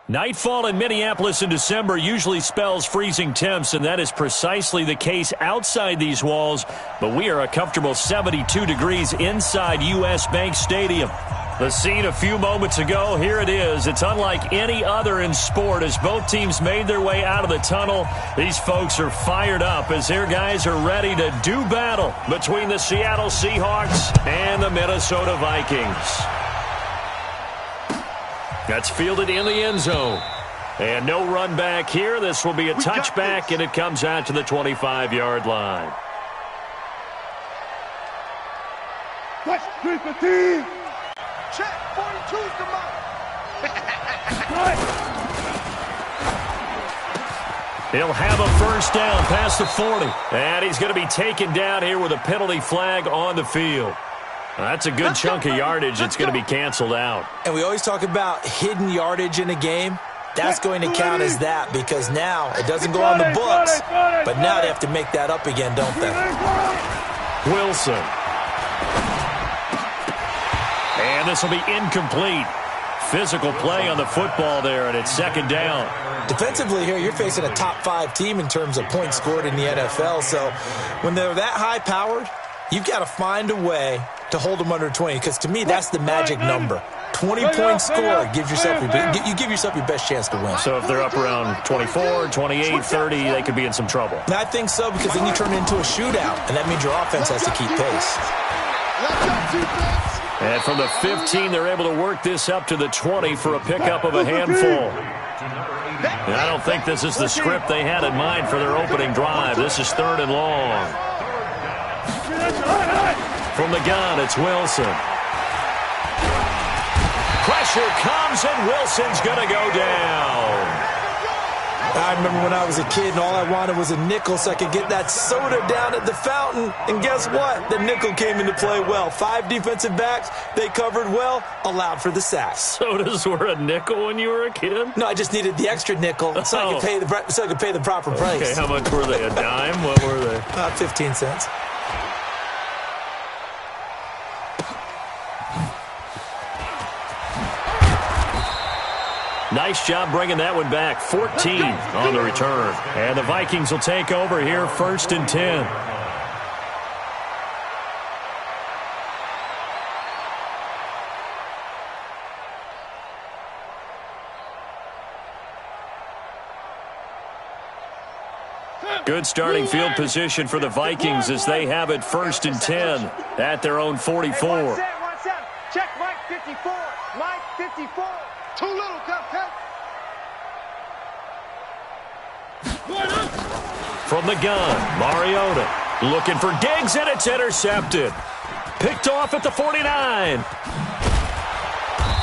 Nightfall in Minneapolis in December usually spells freezing temps, and that is precisely the case outside these walls. But we are a comfortable 72 degrees inside U.S. Bank Stadium. The scene a few moments ago, here it is. It's unlike any other in sport as both teams made their way out of the tunnel. These folks are fired up as their guys are ready to do battle between the Seattle Seahawks and the Minnesota Vikings. That's fielded in the end zone. And no run back here. This will be a touchback, and it comes out to the 25-yard line. Touch 315. Check, 42's come up. He'll have a first down past the 40. And he's going to be taken down here with a penalty flag on the field. That's a good chunk of yardage. It's going to be canceled out. And we always talk about hidden yardage in a game. That's going to count as that because now it doesn't go on the books. But now they have to make that up again, don't they? Wilson. And this will be incomplete. Physical play on the football there, and it's second down. Defensively here, you're facing a top-5 team in terms of points scored in the NFL. So when they're that high-powered, you've got to find a way to hold them under 20, because to me, that's the magic number. 20-point score gives yourself you give yourself your best chance to win. So if they're up around 24, 28, 30, they could be in some trouble. And I think so, because then you turn it into a shootout, and that means your offense has to keep pace. And from the 15, they're able to work this up to the 20 for a pickup of a handful. And I don't think this is the script they had in mind for their opening drive. This is 3rd and long. From the gun, it's Wilson. Pressure comes, and Wilson's going to go down. I remember when I was a kid and all I wanted was a nickel so I could get that soda down at the fountain. And guess what? The nickel came into play well. 5 defensive backs, they covered well, allowed for the sacks. Sodas were a nickel when you were a kid? No, I just needed the extra nickel so I could pay the proper price. Okay, how much were they? A dime? What were they? 15 cents. Nice job bringing that one back. 14 on the return. And the Vikings will take over here, 1st and 10. Good starting field position for the Vikings as they have it 1st and 10 at their own 44. Check Mike 54. Mike 54. Too little, Cupcake. From the gun, Mariota looking for Diggs, and it's intercepted. Picked off at the 49.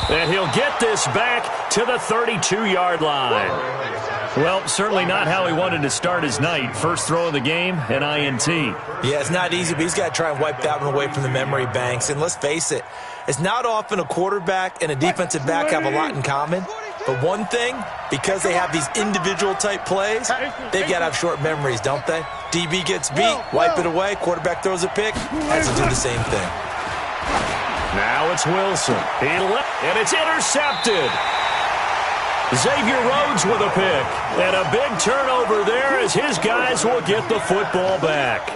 And he'll get this back to the 32-yard line. Well, certainly not how he wanted to start his night. First throw of the game, an INT. Yeah, it's not easy, but he's got to try and wipe that one away from the memory banks. And let's face it, it's not often a quarterback and a defensive back have a lot in common. But one thing, because they have these individual type plays, they've got to have short memories, don't they? DB gets beat, wipe it away, quarterback throws a pick, has to do the same thing. Now it's Wilson. And it's intercepted. Xavier Rhodes with a pick. And a big turnover there as his guys will get the football back.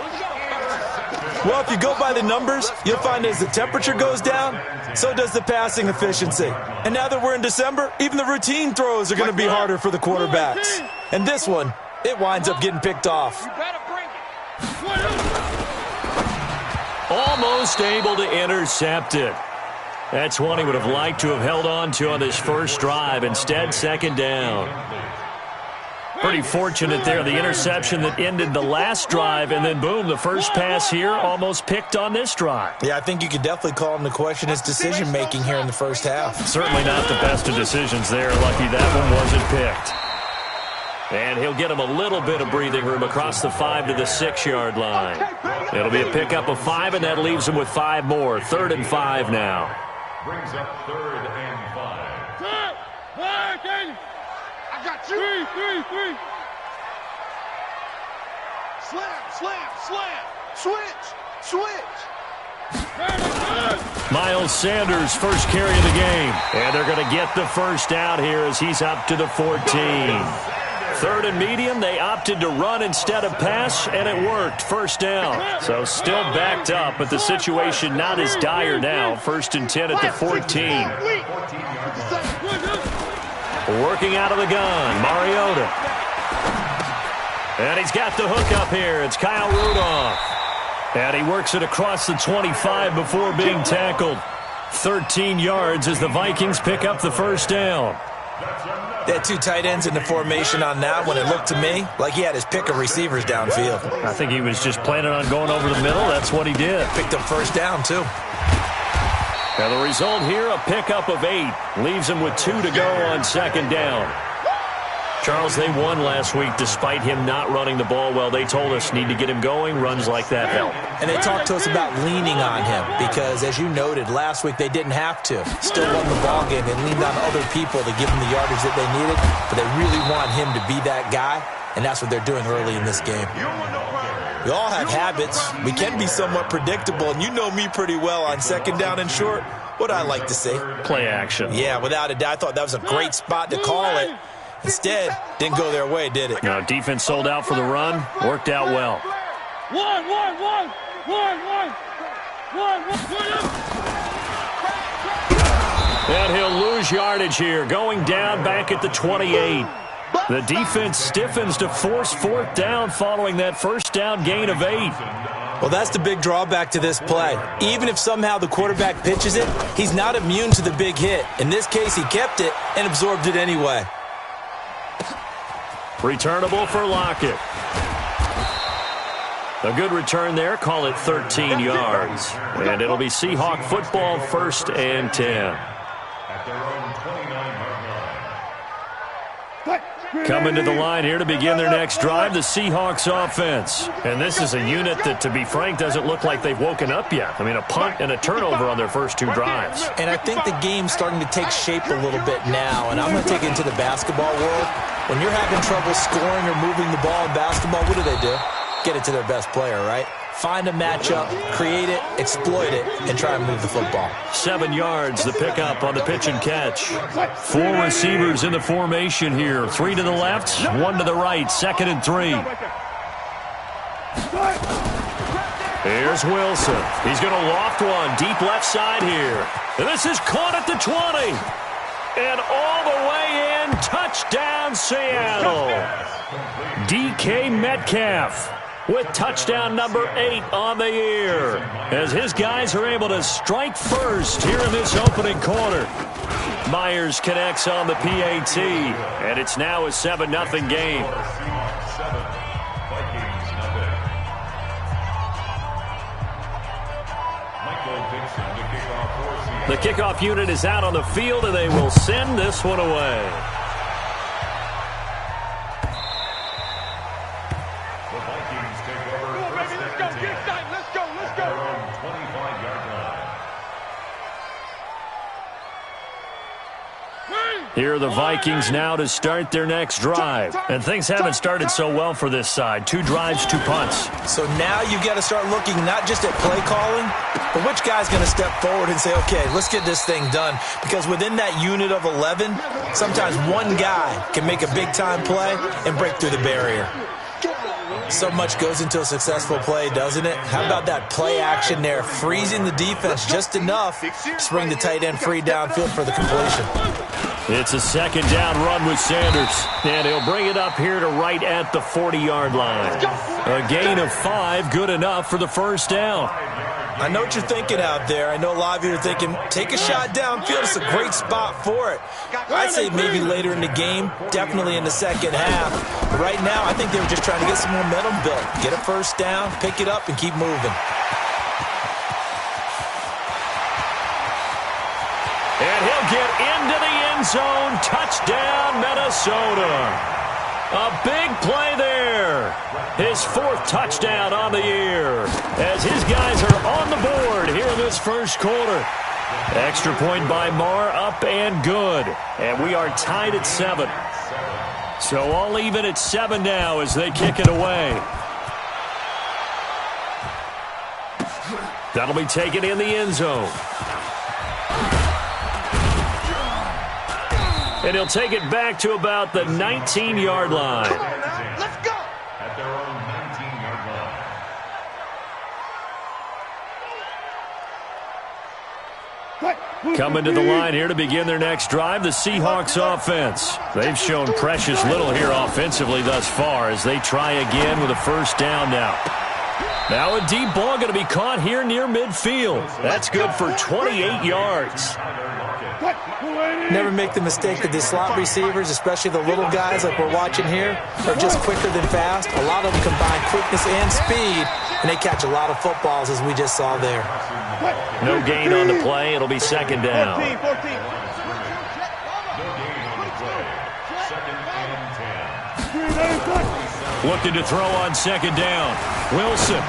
Well, if you go by the numbers, you'll find as the temperature goes down, so does the passing efficiency. And now that we're in December, even the routine throws are going to be harder for the quarterbacks. And this one, it winds up getting picked off. Almost able to intercept it. That's one he would have liked to have held on to on this first drive. Instead, 2nd down. Pretty fortunate there, the interception that ended the last drive, and then boom, the first pass here almost picked on this drive. Yeah, I think you could definitely call him to question his decision-making here in the first half. Certainly not the best of decisions there. Lucky that one wasn't picked. And he'll get him a little bit of breathing room across the 5 to the 6-yard line. It'll be a pickup of 5, and that leaves him with 5 more. 3rd and 5 now. Brings up 3rd and 5. I got you. 3. Slam. Switch. Miles Sanders, first carry of the game. And they're going to get the first down here as he's up to the 14. Third and medium, they opted to run instead of pass, and it worked. First down. So still backed up, but the situation not as dire now. First and 10 at the 14. Working out of the gun, Mariota. And he's got the hook up here. It's Kyle Rudolph. And he works it across the 25 before being tackled. 13 yards as the Vikings pick up the first down. They had two tight ends in the formation on that one. It looked to me like he had his pick of receivers downfield. I think he was just planning on going over the middle. That's what he did. Picked up first down, too. Now the result here, a pickup of 8. Leaves him with 2 to go on second down. Charles, they won last week despite him not running the ball well. They told us need to get him going. Runs like that help. And they talked to us about leaning on him because, as you noted, last week they didn't have to. Still won the ball game. They leaned on other people to give them the yardage that they needed, but they really want him to be that guy, and that's what they're doing early in this game. We all have habits. We can be somewhat predictable, and you know me pretty well on second down and short. What I like to say? Play action. Yeah, without a doubt. I thought that was a great spot to call it. Instead, didn't go their way, did it? No, defense sold out for the run. Worked out well. And he'll lose yardage here. Going down back at the 28. The defense stiffens to force fourth down following that first down gain of 8. Well, that's the big drawback to this play. Even if somehow the quarterback pitches it, he's not immune to the big hit. In this case, he kept it and absorbed it anyway. Returnable for Lockett. A good return there. Call it 13 yards. And it'll be Seahawk football, first and 10. Coming to the line here to begin their next drive, the Seahawks offense. And this is a unit that, to be frank, doesn't look like they've woken up yet. I mean, a punt and a turnover on their first 2 drives. And I think the game's starting to take shape a little bit now. And I'm going to take it into the basketball world. When you're having trouble scoring or moving the ball in basketball, what do? Get it to their best player, right? Find a matchup, create it, exploit it, and try and move the football. 7 yards, the pickup on the pitch and catch. 4 receivers in the formation here. 3 to the left, 1 to the right. Second and 3. Here's Wilson. He's going to loft one deep left side here. And this is caught at the 20. And all the way in, touchdown Seattle. DK Metcalf with touchdown number 8 on the year, as his guys are able to strike first here in this opening quarter. Myers connects on the PAT, and it's now a 7-0 game. The kickoff unit is out on the field, and they will send this one away. Here are the Vikings now to start their next drive. And things haven't started so well for this side. 2 drives, 2 punts. So now you've got to start looking not just at play calling, but which guy's going to step forward and say, okay, let's get this thing done. Because within that unit of 11, sometimes one guy can make a big-time play and break through the barrier. So much goes into a successful play, doesn't it? How about that play action there, freezing the defense just enough to bring the tight end free downfield for the completion. It's a second down run with Sanders, and he'll bring it up here to right at the 40-yard line. A gain of 5, good enough for the first down. I know what you're thinking out there. I know a lot of you are thinking, take a shot downfield. It's a great spot for it. I'd say maybe later in the game, definitely in the second half. But right now, I think they were just trying to get some momentum built. Get a first down, pick it up, and keep moving. And he'll get into the end zone. Touchdown, Minnesota. A big play there. His 4th touchdown on the year, as his guys are on the board here in this first quarter. Extra point by Marr, up and good. And we are tied at 7. So all even at 7 now as they kick it away. That'll be taken in the end zone. And he'll take it back to about the 19-yard line. Come on now, let's go. At their own 19-yard line. Coming to the line here to begin their next drive, the Seahawks offense. They've shown precious little here offensively thus far as they try again with a first down now. Now a deep ball going to be caught here near midfield. That's good for 28 yards. Never make the mistake that the slot receivers, especially the little guys like we're watching here, are just quicker than fast. A lot of them combine quickness and speed, and they catch a lot of footballs, as we just saw there. No gain on the play. It'll be second down. 14. No gain on the play. Second and 10. Looking to throw on second down. Wilson.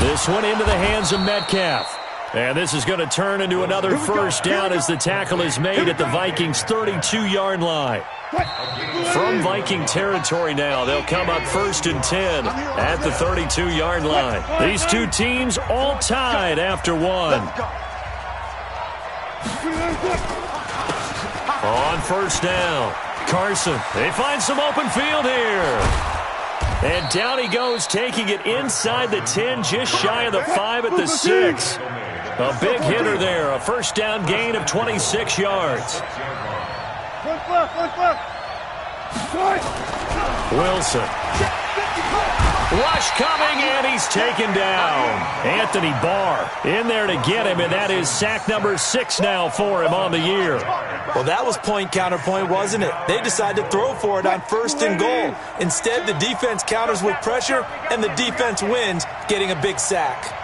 This one into the hands of Metcalf. And this is going to turn into another first down as the tackle is made at the Vikings' 32-yard line. From Viking territory now, they'll come up first and 10 at the 32-yard line. These two teams all tied after one. On first down, Carson. They find some open field here. And down he goes, taking it inside the 10, just shy of the 5 at the 6. A big hitter there, a first down gain of 26 yards. Wilson. Rush coming, and he's taken down. Anthony Barr in there to get him, and that is sack number 6 now for him on the year. Well, that was point counterpoint, wasn't it? They decided to throw for it on first and goal. Instead, the defense counters with pressure, and the defense wins, getting a big sack.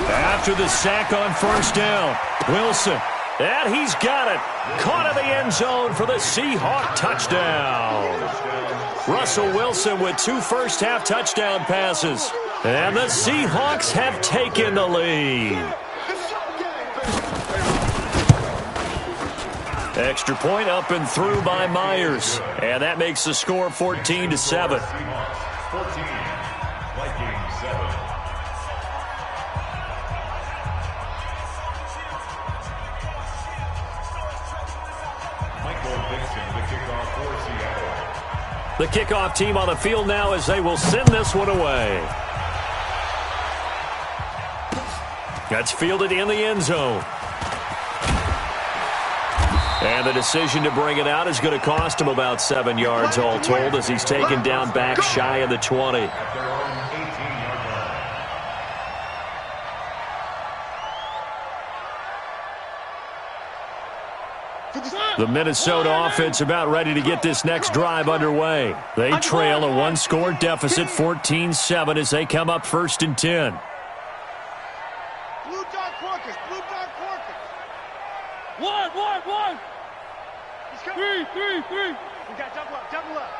After the sack on first down, Wilson. And he's got it. Caught in the end zone for the Seahawk touchdown. Russell Wilson with 2 first-half touchdown passes. And the Seahawks have taken the lead. Extra point up and through by Myers. And that makes the score 14-7. 14, Vikings 7. The kickoff team on the field now as they will send this one away. That's fielded in the end zone. And the decision to bring it out is going to cost him about 7 yards all told as he's taken down back shy of the 20. The Minnesota offense about ready to get this next drive underway. They trail a 1-score deficit, 14-7, as they come up first and 10. Blue dog Quarkers. One. Three. We got double up.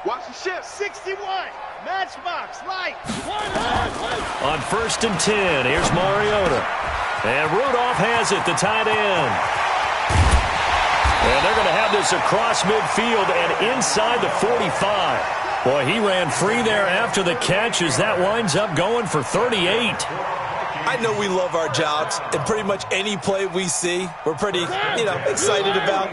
Watch the shift. 61. Matchbox. Light. On first and 10, here's Mariota. And Rudolph has it, the tight end. And they're going to have this across midfield and inside the 45. Boy, he ran free there after the catch as that winds up going for 38. I know we love our jobs, and pretty much any play we see, we're pretty, excited about.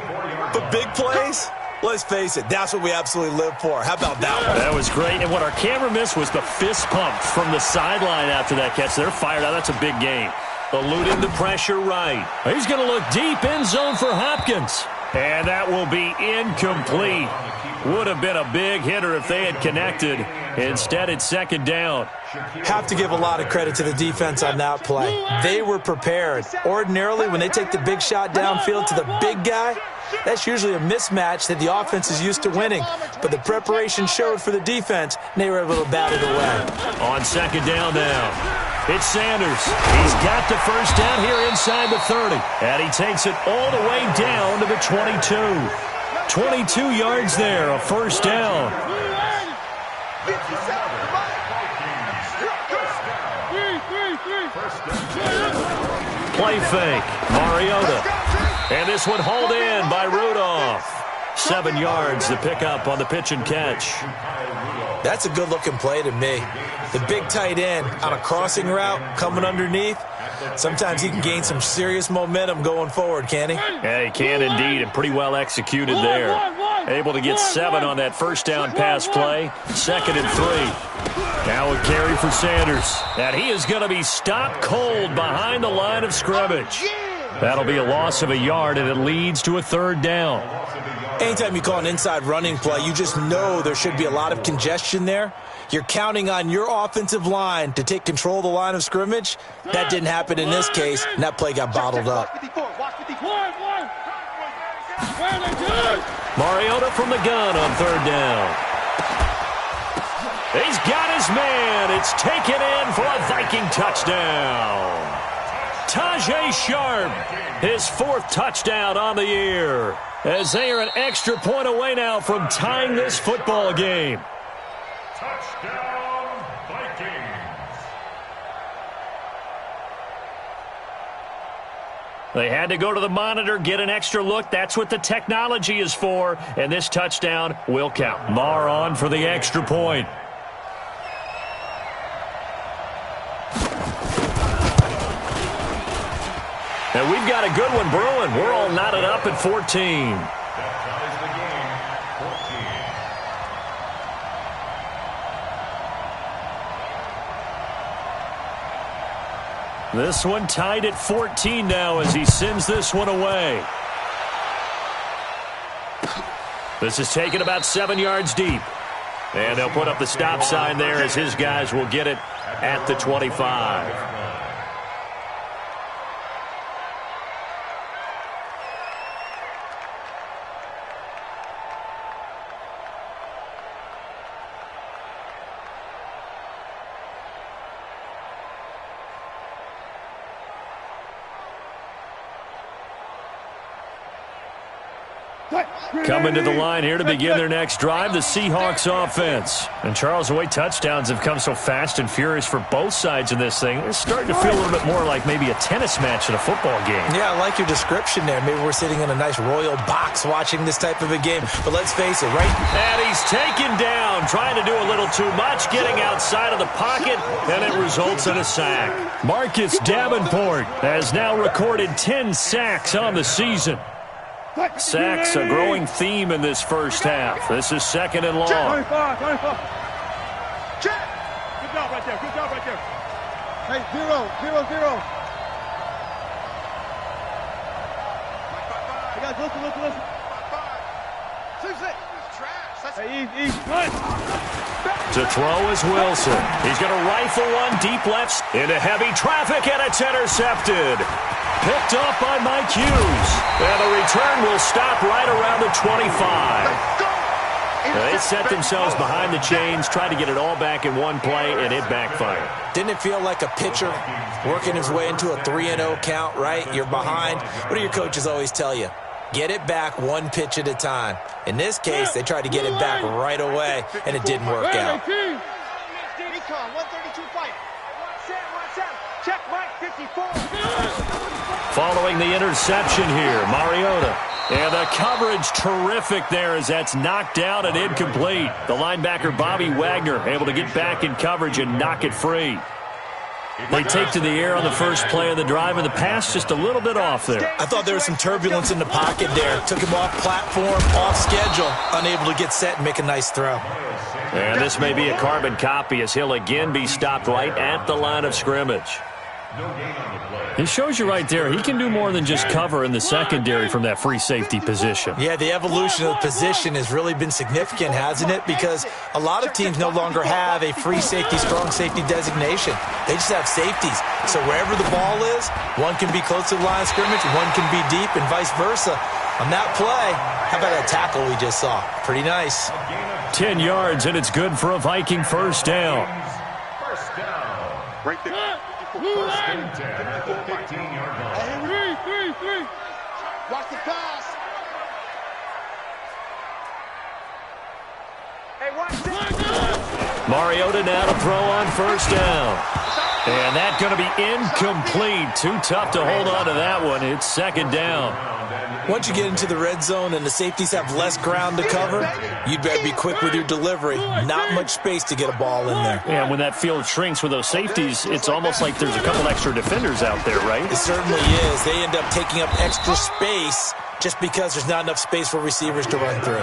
But big plays, let's face it, that's what we absolutely live for. How about that one? That was great. And what our camera missed was the fist pump from the sideline after that catch. They're fired out. That's a big game. Eluding the pressure right. He's going to look deep end zone for Hopkins. And that will be incomplete. Would have been a big hitter if they had connected. Instead, it's second down. Have to give a lot of credit to the defense on that play. They were prepared. Ordinarily, when they take the big shot downfield to the big guy, that's usually a mismatch that the offense is used to winning. But the preparation showed for the defense, and they were able to bat it away. On second down now. It's Sanders. He's got the first down here inside the 30. And he takes it all the way down to the 22. 22 yards there, a first down. Play fake. Mariota. And this one hauled in by Rudolph. 7 yards to pick up on the pitch and catch. That's a good-looking play to me. The big tight end on a crossing route coming underneath, sometimes he can gain some serious momentum going forward, can he? Yeah, he can indeed, and pretty well executed there. Able to get 7 on that first down pass play. 2nd and 3. Now a carry for Sanders. And he is going to be stopped cold behind the line of scrimmage. That'll be a loss of a yard, and it leads to a 3rd down. Anytime you call an inside running play, you just know there should be a lot of congestion there. You're counting on your offensive line to take control of the line of scrimmage. That didn't happen in this case, and that play got bottled up. Mariota from the gun on 3rd down. He's got his man. It's taken in for a Viking touchdown. Tajay Sharp, his 4th touchdown on the year, as they are an extra point away now from tying this football game. Touchdown, Vikings. They had to go to the monitor, get an extra look. That's what the technology is for, and this touchdown will count. Marr on for the extra point. And we've got a good one brewing. We're all knotted up at 14. That ties the game, 14. This one tied at 14 now as he sends this one away. This is taken about 7 yards deep. And they'll put up the stop sign there as his guys will get it at the 25. Coming to the line here to begin their next drive, the Seahawks offense. And Charles, the way touchdowns have come so fast and furious for both sides in this thing, it's starting to feel a little bit more like maybe a tennis match in a football game. Yeah, I like your description there. Maybe we're sitting in a nice royal box watching this type of a game. But let's face it, right? And he's taken down, trying to do a little too much, getting outside of the pocket, and it results in a sack. Marcus Davenport has now recorded 10 sacks on the season. Sacks, a growing theme in this first half. This is 2nd and long. Good job right there. Good job right there. Hey, 0-0-0. Hey, guys, listen. Hey, easy. To throw is Wilson. He's going to rifle one deep left into heavy traffic, and it's intercepted. Picked up by Mike Hughes. And the return will stop right around the 25. They set themselves behind the chains, tried to get it all back in one play, and it backfired. Didn't it feel like a pitcher working his way into a 3-0 count, right? You're behind. What do your coaches always tell you? Get it back one pitch at a time. In this case, they tried to get it back right away, and it didn't work out. Recon, 132 fight. Check Mike 54. Following the interception here, Mariota. And the coverage terrific there as that's knocked down and incomplete. The linebacker, Bobby Wagner, able to get back in coverage and knock it free. They take to the air on the first play of the drive, and the pass just a little bit off there. I thought there was some turbulence in the pocket there. Took him off platform, off schedule, unable to get set and make a nice throw. And this may be a carbon copy as he'll again be stopped right at the line of scrimmage. He shows you right there, he can do more than just cover in the secondary from that free safety position. Yeah, the evolution of the position has really been significant, hasn't it? Because a lot of teams no longer have a free safety, strong safety designation. They just have safeties. So wherever the ball is, one can be close to the line of scrimmage, one can be deep, and vice versa. On that play, how about that tackle we just saw? Pretty nice. 10 yards, and it's good for a Viking first down. First down. Right there. First and 10 at the 15-yard line. Three. Watch the pass. Hey, watch this. Mariota now to throw on first down. And that's going to be incomplete. Too tough to hold on to that one. It's second down. Once you get into the red zone and the safeties have less ground to cover, you'd better be quick with your delivery. Not much space to get a ball in there. Yeah, when that field shrinks with those safeties, it's almost like there's a couple extra defenders out there, right? It certainly is. They end up taking up extra space just because there's not enough space for receivers to run through.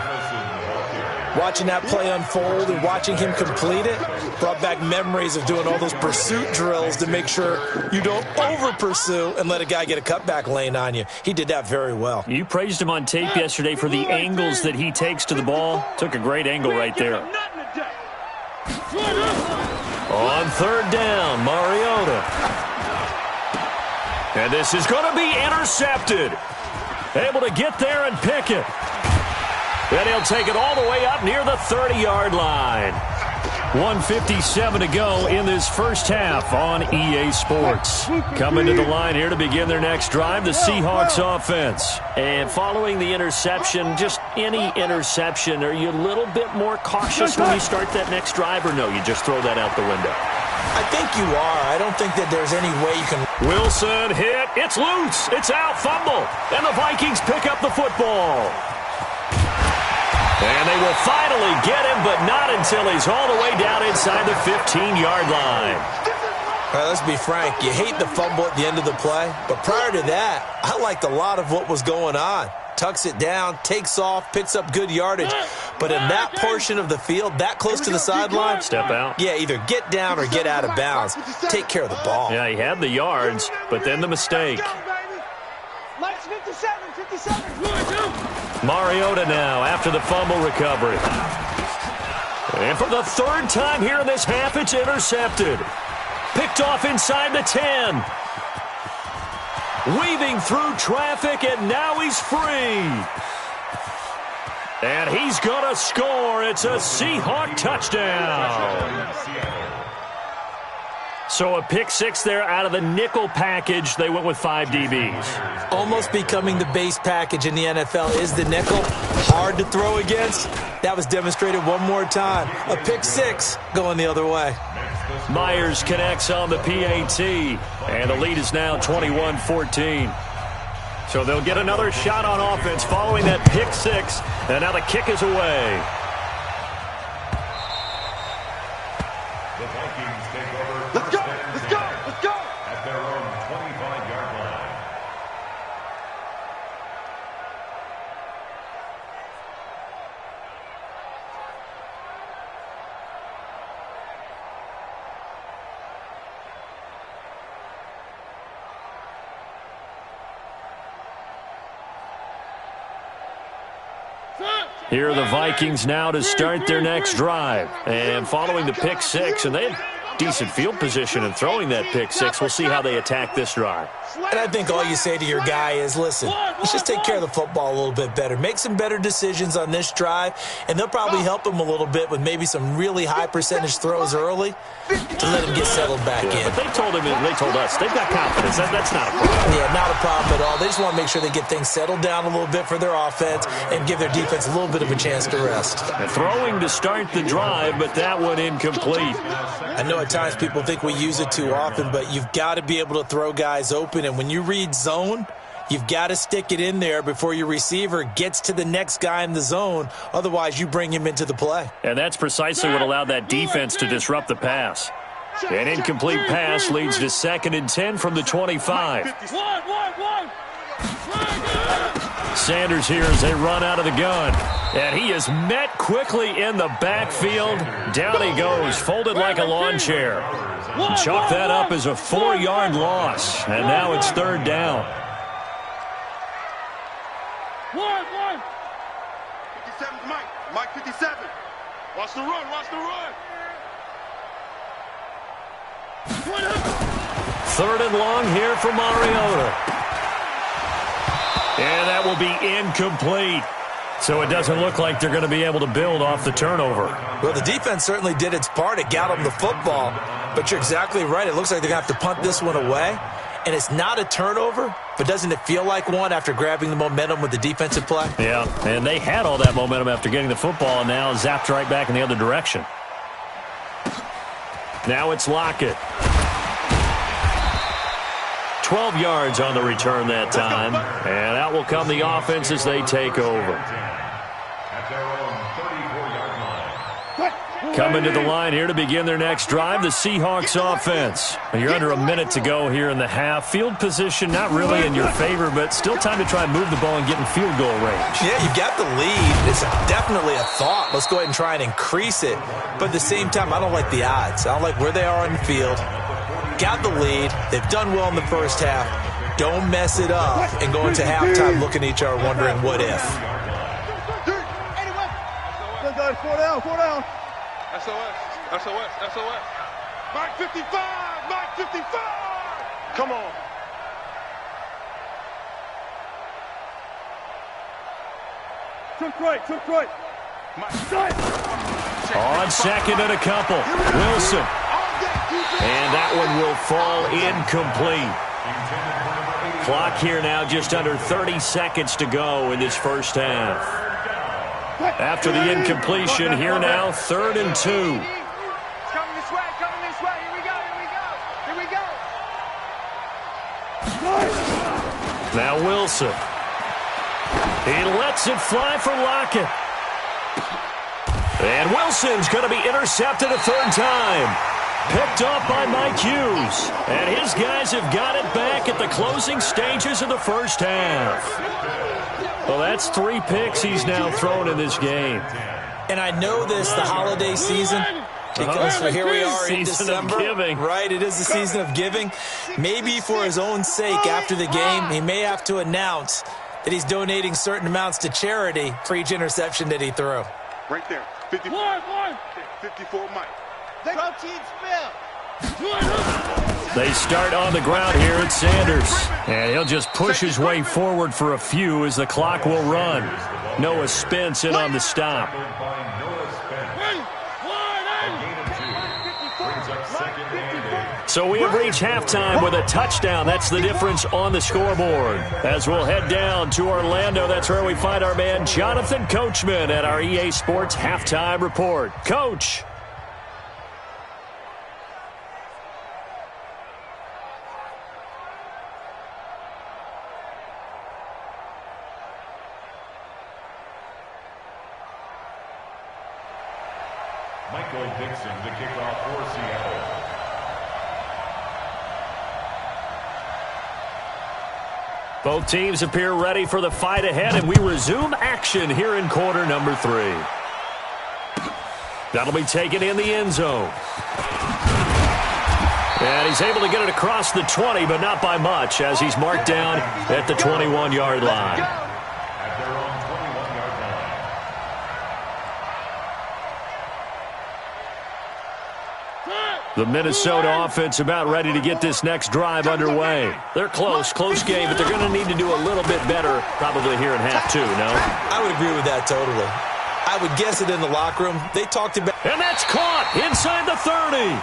Watching that play unfold and watching him complete it brought back memories of doing all those pursuit drills to make sure you don't over-pursue and let a guy get a cutback lane on you. He did that very well. You praised him on tape yesterday for the angles that he takes to the ball. Took a great angle right there. On third down, Mariota. And this is going to be intercepted. Able to get there and pick it. And he'll take it all the way up near the 30-yard line. 1:57 to go in this first half on EA Sports. Coming to the line here to begin their next drive, the Seahawks offense. And following the interception, just any interception, are you a little bit more cautious when you start that next drive, or no, you just throw that out the window? I think you are. I don't think that there's any way you can. Wilson hit. It's loose. It's out. Fumble. And the Vikings pick up the football. And they will finally get him, but not until he's all the way down inside the 15-yard line. All right, let's be frank. You hate the fumble at the end of the play, but prior to that, I liked a lot of what was going on. Tucks it down, takes off, picks up good yardage. But in that portion of the field, that close to the sideline, step out. Yeah, either get down or get out of bounds. Take care of the ball. Yeah, he had the yards, but then the mistake. Lights 57. Mariota now after the fumble recovery. And for the third time here in this half, it's intercepted. Picked off inside the 10. Weaving through traffic, and now he's free. And he's going to score. It's a Seahawk touchdown. So a pick six there out of the nickel package. They went with 5 DBs. Almost becoming the base package in the NFL is the nickel. Hard to throw against. That was demonstrated one more time. A pick six going the other way. Myers connects on the PAT, and the lead is now 21-14. So they'll get another shot on offense following that pick six, and now the kick is away. The Vikings take over. Let's go. At their own 25-yard line. Here are the Vikings now to start their next drive. And following the pick six, and they had decent field position in throwing that pick six. We'll see how they attack this drive. And I think all you say to your guy is, listen, let's just take care of the football a little bit better. Make some better decisions on this drive, and they'll probably help him a little bit with maybe some really high percentage throws early to let him get settled back in. But they told us, they've got confidence. That's not a problem. Yeah, not a problem at all. They just want to make sure they get things settled down a little bit for their offense and give their defense a little bit of a chance to rest. And throwing to start the drive, but that one incomplete. I know at times people think we use it too often, but you've got to be able to throw guys open. And when you read zone, you've got to stick it in there before your receiver gets to the next guy in the zone. Otherwise, you bring him into the play. And that's precisely what allowed that defense to disrupt the pass. An incomplete pass leads to 2nd and 10 from the 25. Sanders here as they run out of the gun. And he is met quickly in the backfield. Down he goes, folded like a lawn chair. Chalk that up as a 4-yard loss. And now it's 3rd down. 57, Mike 57. Watch the run. 3rd and long here for Mariota. And that will be incomplete. So it doesn't look like they're going to be able to build off the turnover. Well, the defense certainly did its part. It got them the football. But you're exactly right. It looks like they're going to have to punt this one away. And it's not a turnover, but doesn't it feel like one after grabbing the momentum with the defensive play? Yeah, and they had all that momentum after getting the football and now zapped right back in the other direction. Now it's Lockett. 12 yards on the return that time. And out will come the offense as they take over. At their own 34-yard line. Coming to the line here to begin their next drive, the Seahawks offense. You're under a minute to go here in the half. Field position not really in your favor, but still time to try and move the ball and get in field goal range. Yeah, you've got the lead. It's definitely a thought. Let's go ahead and try and increase it. But at the same time, I don't like the odds. I don't like where they are on the field. Got the lead. They've done well in the first half. Don't mess it up and go into halftime looking at each other wondering what if. Four down. SOS. Mike 55. Come on. Took right. On second and a couple, Wilson. And that one will fall incomplete. Clock here now just under 30 seconds to go in this first half. After the incompletion, here now, 3rd and 2. Coming this way. Here we go. Now Wilson. He lets it fly for Lockett. And Wilson's going to be intercepted a third time. Picked off by Mike Hughes. And his guys have got it back at the closing stages of the first half. Well, that's 3 picks he's now thrown in this game. And I know this, the holiday season, because here we are in December. Season of giving. Right, it is the season of giving. Maybe for his own sake, after the game, he may have to announce that he's donating certain amounts to charity for each interception that he threw. Right there. 54. 54, Mike. They start on the ground here at Sanders. And he'll just push his way forward for a few as the clock will run. Noah Spence in on the stop. So we have reached halftime with a touchdown. That's the difference on the scoreboard. As we'll head down to Orlando, that's where we find our man Jonathan Coachman at our EA Sports Halftime Report. Coach. Michael Dixon to kick off for Seattle. Both teams appear ready for the fight ahead, and we resume action here in quarter number 3. That'll be taken in the end zone. And he's able to get it across the 20, but not by much, as he's marked down at the 21-yard line. At their own 21-yard line. The Minnesota offense about ready to get this next drive underway. They're close game, but they're going to need to do a little bit better probably here in half 2, no? I would agree with that totally. I would guess it in the locker room. They talked about... And that's caught inside the 30.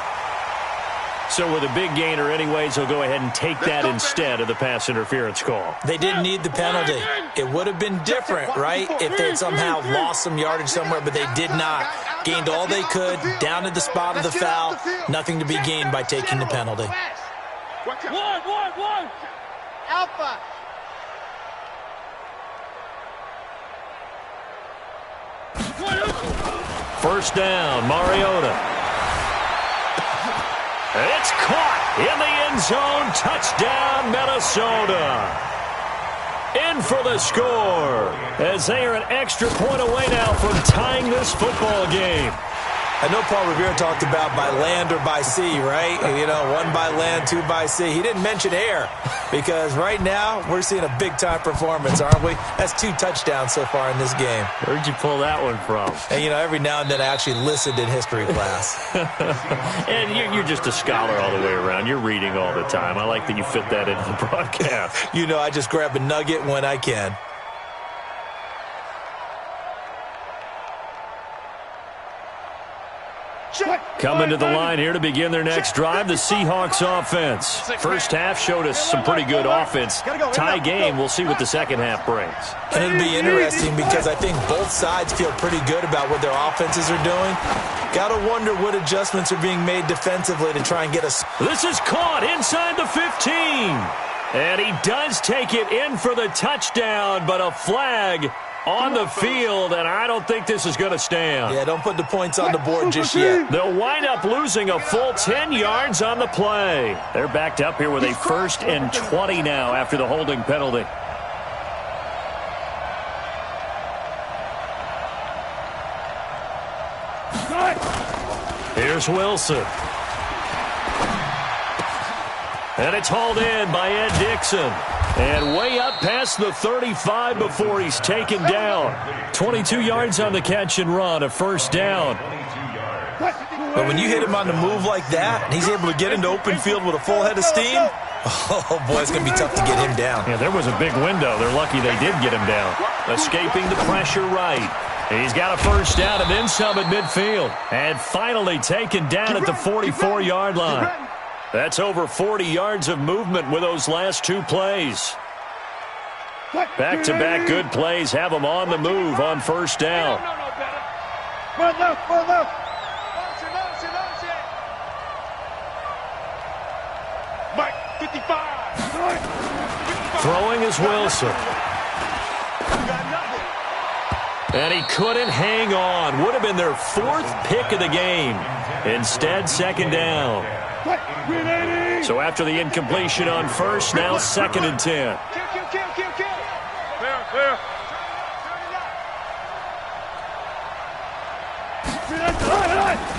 So with a big gainer anyways, he'll go ahead and take that instead of the pass interference call. They didn't need the penalty. It would have been different, right, if they had somehow lost some yardage somewhere, but they did not. Gained all they could, down at the spot of the foul. Nothing to be gained by taking the penalty. One. Alpha. First down, Mariota. It's caught in the end zone. Touchdown, Minnesota. In for the score, as they are an extra point away now from tying this football game. I know Paul Revere talked about by land or by sea, right? You know, 1 by land, 2 by sea. He didn't mention air because right now we're seeing a big-time performance, aren't we? That's 2 touchdowns so far in this game. Where'd you pull that one from? And, you know, every now and then I actually listened in history class. And you're just a scholar all the way around. You're reading all the time. I like that you fit that into the broadcast. You know, I just grab a nugget when I can. Coming to the line here to begin their next drive, the Seahawks offense. First half showed us some pretty good offense. Tie game, we'll see what the second half brings. And it'll be interesting because I think both sides feel pretty good about what their offenses are doing. Got to wonder what adjustments are being made defensively to try and get us. This is caught inside the 15. And he does take it in for the touchdown, but a flag on the field, and I don't think this is going to stand. Yeah, don't put the points on the board just yet. They'll wind up losing a full 10 yards on the play. They're backed up here with a 1st and 20 now after the holding penalty. Here's Wilson. And it's hauled in by Ed Dixon. And way up past the 35 before he's taken down. 22 yards on the catch and run, a 1st down. But when you hit him on the move like that, and he's able to get into open field with a full head of steam, oh, boy, it's going to be tough to get him down. Yeah, there was a big window. They're lucky they did get him down. Escaping the pressure right. He's got a 1st down and then some at midfield. And finally taken down at the 44-yard line. That's over 40 yards of movement with those last 2 plays. Back-to-back good plays have them on the move on 1st down. Mike, 55. Throwing is Wilson. And he couldn't hang on. Would have been their 4th pick of the game. Instead, 2nd down. So after the incompletion on 1st, now 2nd and 10.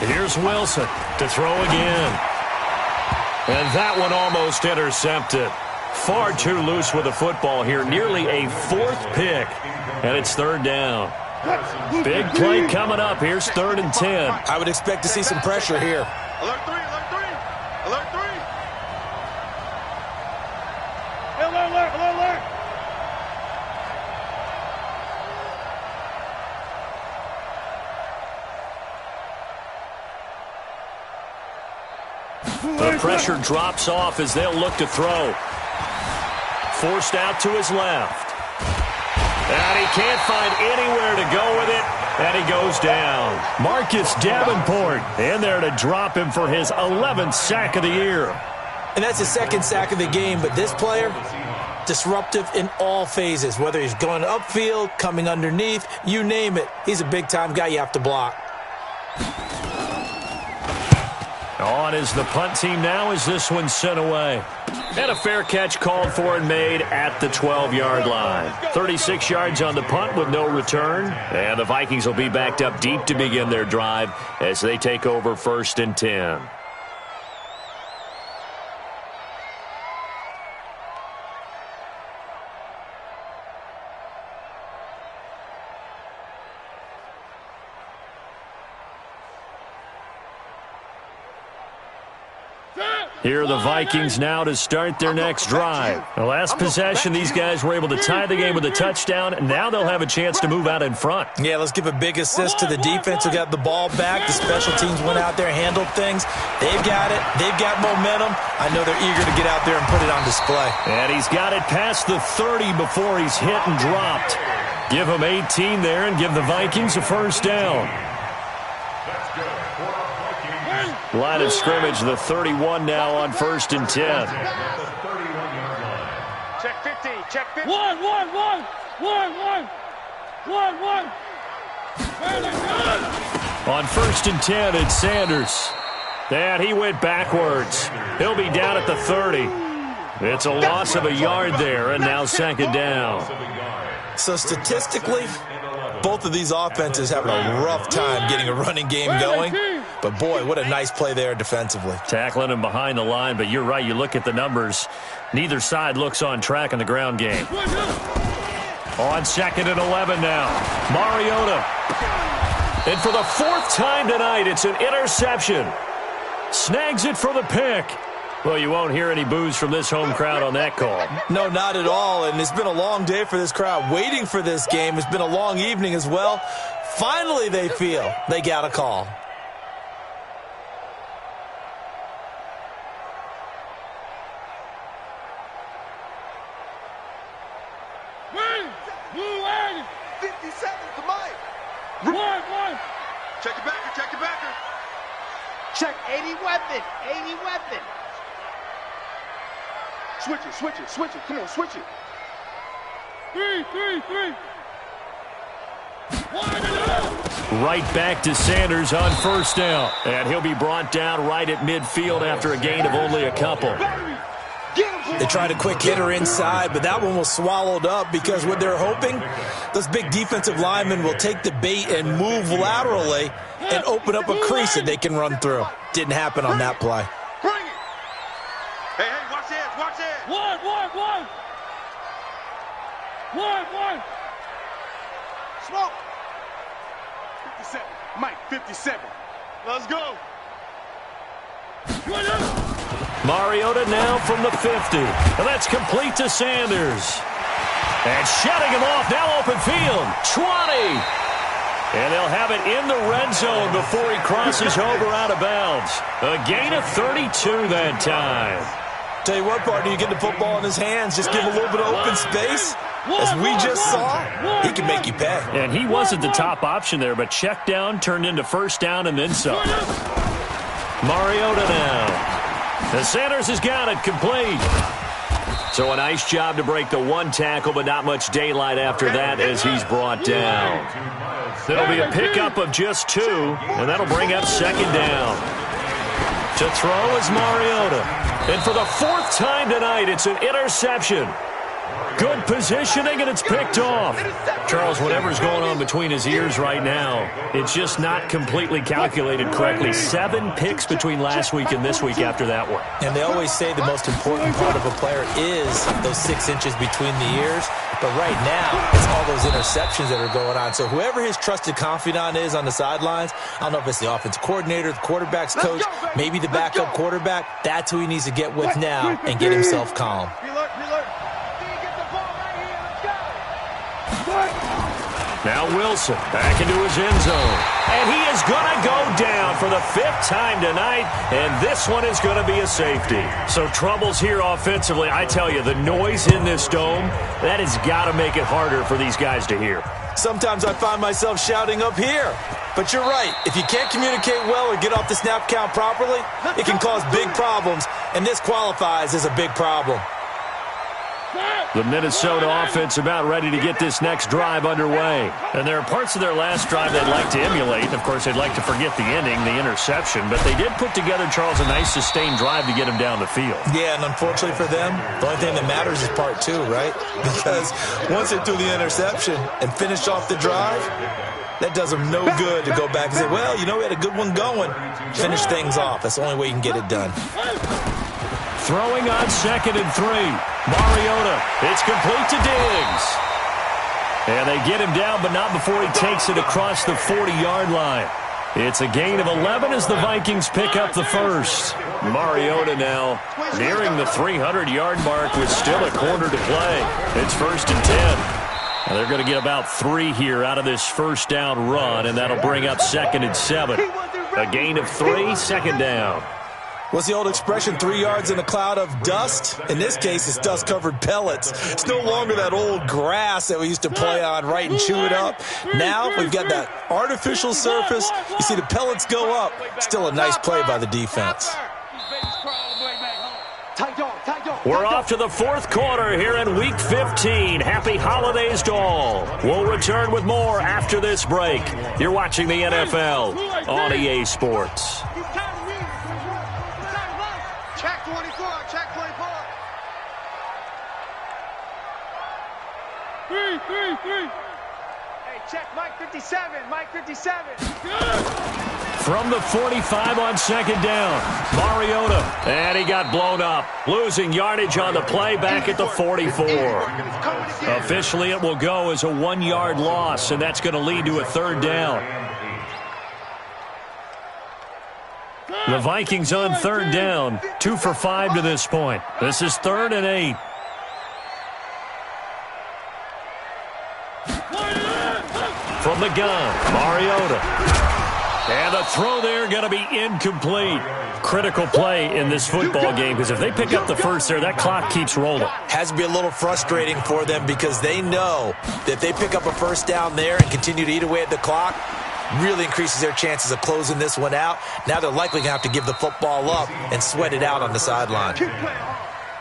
Here's Wilson to throw again. And that one almost intercepted. Far too loose with the football here. Nearly a 4th pick. And it's 3rd down. Big play coming up. Here's 3rd and 10. I would expect to see some pressure here. Alert 3, alert 3. Alert 3. Alert, alert, alert, alert. The pressure drops off as they'll look to throw. Forced out to his left. And he can't find anywhere to go with it. And he goes down. Marcus Davenport in there to drop him for his 11th sack of the year. And that's his 2nd sack of the game. But this player, disruptive in all phases. Whether he's going upfield, coming underneath, you name it. He's a big-time guy you have to block. On is the punt team now as this one's sent away. And a fair catch called for and made at the 12-yard line. 36 yards on the punt with no return. And the Vikings will be backed up deep to begin their drive as they take over 1st and 10. Here are the Vikings now to start their next drive. The last possession, these guys were able to tie the game with a touchdown, and now they'll have a chance to move out in front. Yeah, let's give a big assist to the defense who got the ball back. The special teams went out there, handled things. They've got it. They've got momentum. I know they're eager to get out there and put it on display. And he's got it past the 30 before he's hit and dropped. Give him 18 there and give the Vikings a 1st down. Line of scrimmage, the 31 now on 1st and 10. Check 50, check 50. One. On 1st and 10, it's Sanders. And he went backwards. He'll be down at the 30. It's a loss of a yard there, and now 2nd down. So statistically, both of these offenses having a rough time getting a running game going. But, boy, what a nice play there defensively. Tackling him behind the line, but you're right. You look at the numbers. Neither side looks on track in the ground game. On 2nd and 11 now. Mariota. And for the 4th time tonight, it's an interception. Snags it for the pick. Well, you won't hear any boos from this home crowd on that call. No, not at all. And it's been a long day for this crowd waiting for this game. It's been a long evening as well. Finally, they feel they got a call. Move 57 to Mike. One. Check your backer, check your backer. Check 80 weapon, 80 weapon. Switch it, switch it, switch it. Come on, switch it. 3, 3, 3. Right back to Sanders on first down. And he'll be brought down right at midfield after a gain of only a couple. They tried a quick hitter inside, but that one was swallowed up because what they're hoping, those big defensive linemen will take the bait and move laterally and open up a crease that they can run through. Didn't happen on that play. Bring it. Hey, hey, watch this, watch this. 1, 1, 1. 1, 1. Smoke. 57. Mike, 57. Let's go. Mariota now from the 50. And that's complete to Sanders. And shutting him off, now open field. 20. And they'll have it in the red zone before he crosses over out of bounds. A gain of 32 that time. Tell you what, partner, you get the football in his hands, just give him a little bit of open space. As we just saw, he can make you pay. And he wasn't the top option there, but check down turned into first down and then some. Mariota now. The Sanders has got it complete. So a nice job to break the one tackle, but not much daylight after that as he's brought down. There'll be a pickup of just 2, and that'll bring up second down. To throw is Mariota. And for the 4th time tonight, it's an interception. Good positioning, and it's picked off. Charles, whatever's going on between his ears right now, it's just not completely calculated correctly. 7 picks between last week and this week after that one. And they always say the most important part of a player is those 6 inches between the ears. But right now, it's all those interceptions that are going on. So whoever his trusted confidant is on the sidelines, I don't know if it's the offensive coordinator, the quarterback's coach, maybe the backup quarterback, that's who he needs to get with now and get himself calm. Now Wilson back into his end zone. And he is going to go down for the 5th time tonight, and this one is going to be a safety. So troubles here offensively. I tell you, the noise in this dome, that has got to make it harder for these guys to hear. Sometimes I find myself shouting up here. But you're right. If you can't communicate well or get off the snap count properly, it can cause big problems, and this qualifies as a big problem. The Minnesota offense about ready to get this next drive underway. And there are parts of their last drive they'd like to emulate. Of course, they'd like to forget the ending, the interception. But they did put together, Charles, a nice sustained drive to get him down the field. Yeah, and unfortunately for them, the only thing that matters is part 2, right? Because once they threw the interception and finished off the drive, that does them no good to go back and say, well, you know, we had a good one going. Finish things off. That's the only way you can get it done. Throwing on 2nd and 3. Mariota, it's complete to Diggs. And they get him down, but not before he takes it across the 40-yard line. It's a gain of 11 as the Vikings pick up the first. Mariota now nearing the 300-yard mark with still a quarter to play. It's 1st and 10. And they're going to get about 3 here out of this first down run, and that'll bring up 2nd and 7. A gain of 3, 2nd down. What's the old expression, 3 yards in a cloud of dust? In this case, it's dust-covered pellets. It's no longer that old grass that we used to play on, right, and chew it up. Now we've got that artificial surface. You see the pellets go up. Still a nice play by the defense. We're off to the 4th quarter here in Week 15. Happy holidays to all. We'll return with more after this break. You're watching the NFL on EA Sports. Check 24, check 24. 3, 3, 3. Hey, check Mike 57, Mike 57. From the 45 on 2nd down, Mariota, and he got blown up, losing yardage on the play back at the 44. Officially, it will go as a 1-yard loss, and that's going to lead to a 3rd down. The Vikings on 3rd down, 2 for 5 to this point. This is 3rd and 8. From the gun, Mariota. And the throw there going to be incomplete. Critical play in this football game, because if they pick up the first there, that clock keeps rolling. Has to be a little frustrating for them because they know that if they pick up a first down there and continue to eat away at the clock, really increases their chances of closing this one out. Now they're likely going to have to give the football up and sweat it out on the sideline.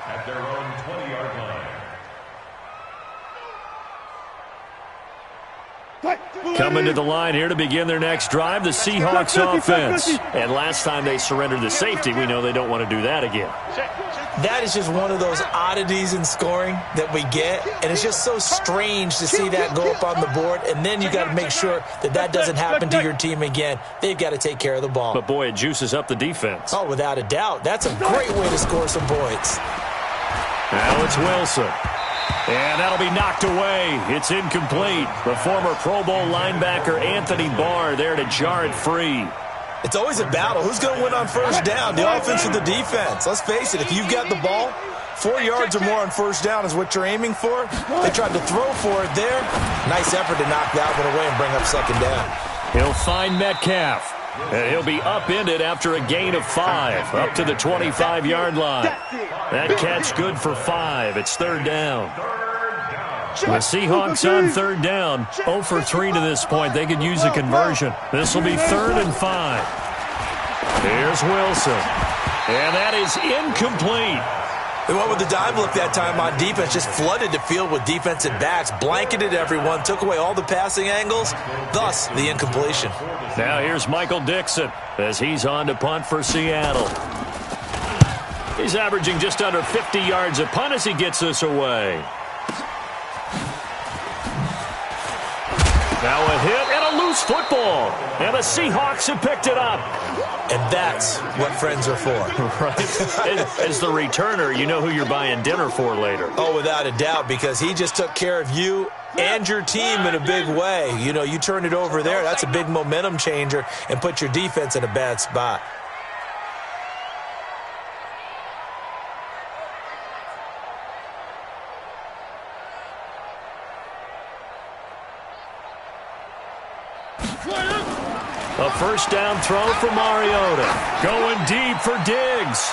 at their own 20-yard line. Coming to the line here to begin their next drive, the Seahawks offense. And last time they surrendered the safety, we know they don't want to do that again. That is just one of those oddities in scoring that we get, and it's just so strange to see that go up on the board, and then you got to make sure that that doesn't happen to your team again. They've got to take care of the ball. But, boy, it juices up the defense. Oh, without a doubt. That's a great way to score some points. Now it's Wilson. And that'll be knocked away. It's incomplete. The former Pro Bowl linebacker Anthony Barr there to jar it free. It's always a battle. Who's going to win on first down, the offense or the defense? Let's face it, if you've got the ball, 4 yards or more on first down is what you're aiming for. They tried to throw for it there. Nice effort to knock that one away and bring up second down. He'll find Metcalf. And he'll be upended after a gain of 5, up to the 25-yard line. That catch good for 5. It's third down. The Seahawks on third down, 0 for 3 to this point. They could use a conversion. This will be 3rd and 5. Here's Wilson. And that is incomplete. They went with the dime look that time on defense, just flooded the field with defensive backs, blanketed everyone, took away all the passing angles, thus the incompletion. Now here's Michael Dixon as he's on to punt for Seattle. He's averaging just under 50 yards a punt as he gets this away. Now a hit and a loose football. And the Seahawks have picked it up. And that's what friends are for. Right. As the returner, you know who you're buying dinner for later. Oh, without a doubt, because he just took care of you and your team in a big way. You know, you turn it over there, that's a big momentum changer and put your defense in a bad spot. A first down throw for Mariota. Going deep for Diggs.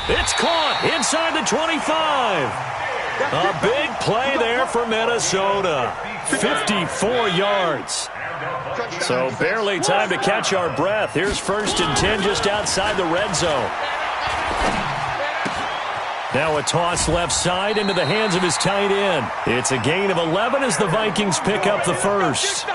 It's caught inside the 25. A big play there for Minnesota. 54 yards. So barely time to catch our breath. Here's 1st and 10 just outside the red zone. Now a toss left side into the hands of his tight end. It's a gain of 11 as the Vikings pick up the first.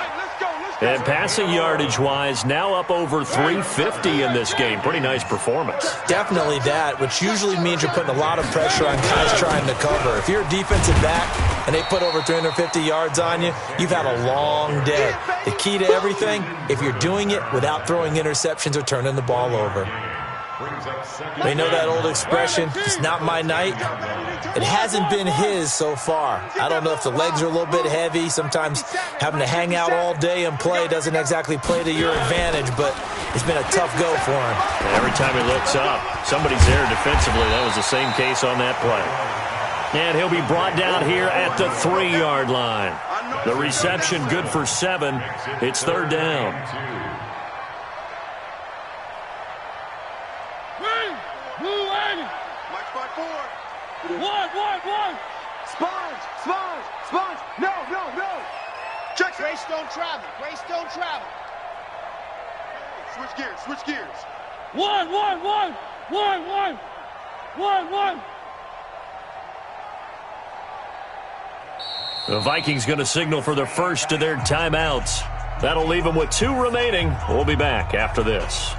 And passing yardage-wise, now up over 350 in this game. Pretty nice performance. Definitely that, which usually means you're putting a lot of pressure on guys trying to cover. If you're a defensive back and they put over 350 yards on you, you've had a long day. The key to everything, if you're doing it without throwing interceptions or turning the ball over. We know that old expression, it's not my night. It hasn't been his so far. I don't know if the legs are a little bit heavy. Sometimes having to hang out all day and play doesn't exactly play to your advantage, but it's been a tough go for him. Every time he looks up, somebody's there defensively. That was the same case on that play. And he'll be brought down here at the 3-yard line. The reception good for 7. It's third down. One. Sponge. No. Check. Grace don't travel. Switch gears. One. The Vikings going to signal for the first of their timeouts. That'll leave them with 2 remaining. We'll be back after this.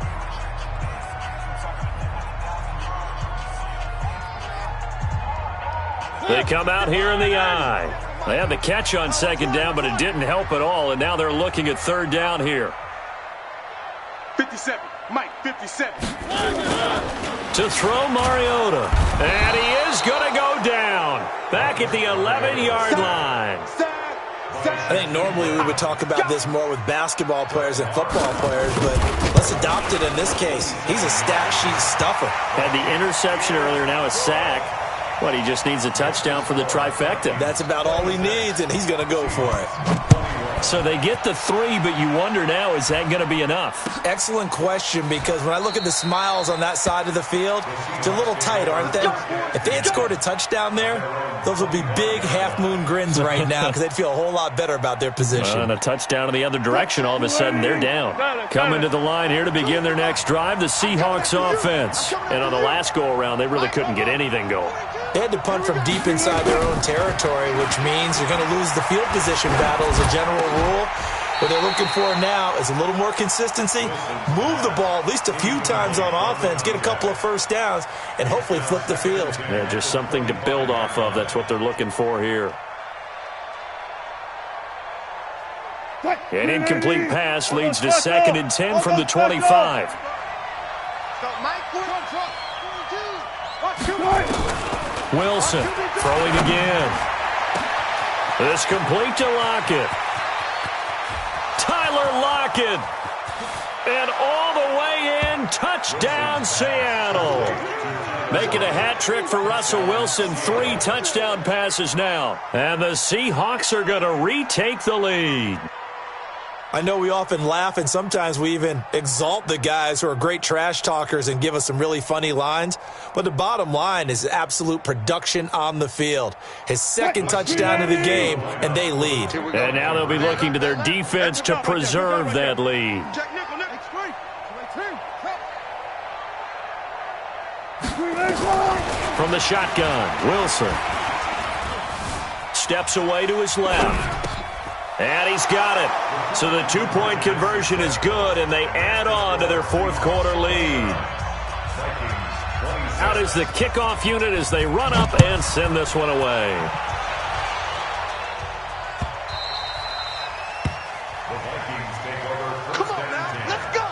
They come out here in the eye. They had the catch on second down, but it didn't help at all, and now they're looking at third down here. 57. Mike, 57. To throw Mariota. And he is going to go down. Back at the 11-yard line. I think normally we would talk about this more with basketball players and football players, but let's adopt it in this case. He's a stat sheet stuffer. Had the interception earlier, now a sack. But he just needs a touchdown for the trifecta. That's about all he needs, and he's going to go for it. So they get the 3, but you wonder now, is that going to be enough? Excellent question, because when I look at the smiles on that side of the field, they're a little tight, aren't they? If they had scored a touchdown there, those would be big half-moon grins right now because they'd feel a whole lot better about their position. And a touchdown in the other direction, all of a sudden they're down. Coming to the line here to begin their next drive, the Seahawks offense. And on the last go-around, they really couldn't get anything going. They had to punt from deep inside their own territory, which means you're going to lose the field position battle as a general rule. What they're looking for now is a little more consistency, move the ball at least a few times on offense, get a couple of first downs, and hopefully flip the field. Yeah, just something to build off of. That's what they're looking for here. An incomplete pass leads to 2nd and 10 from the 25. Wilson throwing again. This complete to Lockett. Tyler Lockett. And all the way in, touchdown Seattle. Making a hat trick for Russell Wilson. 3 touchdown passes now. And the Seahawks are going to retake the lead. I know we often laugh, and sometimes we even exalt the guys who are great trash talkers and give us some really funny lines. But the bottom line is absolute production on the field. His 2nd touchdown of the game, and they lead. And now they'll be looking to their defense to preserve that lead. From the shotgun, Wilson steps away to his left. And he's got it. So the 2-point conversion is good, and they add on to their 4th quarter lead. Out is the kickoff unit as they run up and send this one away. The Vikings take over first and 10. Let's go.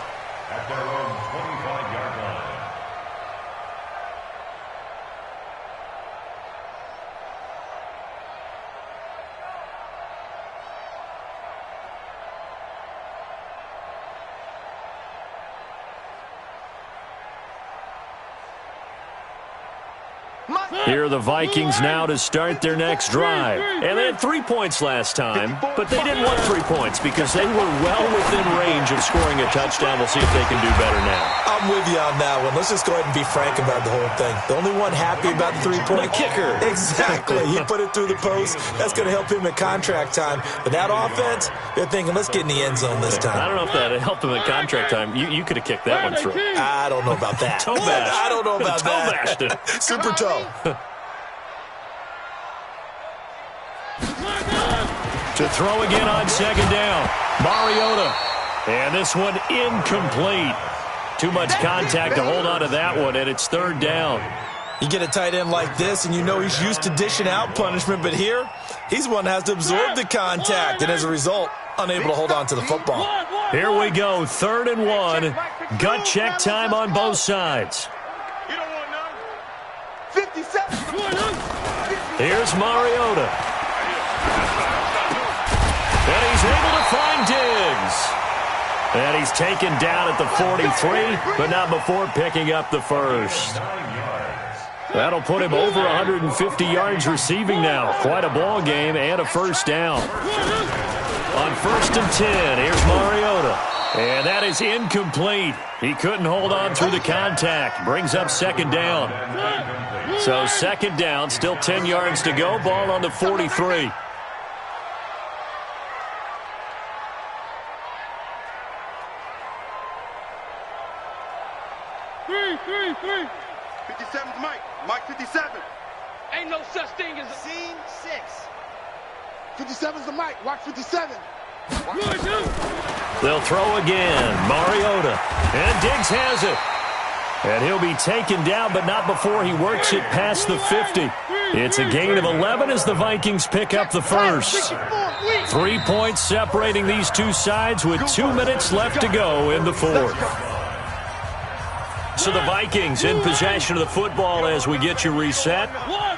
At their own 25-yard line. Here are the Vikings now to start their next drive. And they had 3 points last time, but they didn't want 3 points because they were well within range of scoring a touchdown. We'll see if they can do better now. I'm with you on that one. Let's just go ahead and be frank about the whole thing. The only one happy about the 3-point kicker. Exactly. He put it through the post. That's going to help him at contract time. But that offense, they're thinking, let's get in the end zone this time. I don't know if that helped him at contract time. You could have kicked that one through. I don't know about that. Toe bash. I don't know about toe that. Bashed it. Super toe. To throw again on 2nd down. Mariota. And this one incomplete. Too much contact to hold on to that one, and it's 3rd down. You get a tight end like this, and you know he's used to dishing out punishment, but here, he's the one that has to absorb the contact, and as a result, unable to hold on to the football. Here we go, 3rd and 1. Gut check time on both sides. You don't want none. 57. Here's Mariota. And he's able to find Diggs. And he's taken down at the 43, but not before picking up the 1st. That'll put him over 150 yards receiving now. Quite a ball game and a 1st down. On 1st and 10, here's Mariota. And that is incomplete. He couldn't hold on through the contact. Brings up 2nd down. So 2nd down, still 10 yards to go. Ball on the 43. Three. 57's Mike. Mike 57. Ain't no such thing as a Scene 6. 57's the Mike. Watch 57. They'll throw again. Mariota. And Diggs has it. And he'll be taken down, but not before he works it past the 50. It's a gain of 11 as the Vikings pick up the 1st. 3 points separating these two sides with 2 minutes left to go in the 4th. So the Vikings in possession of the football as we get you reset.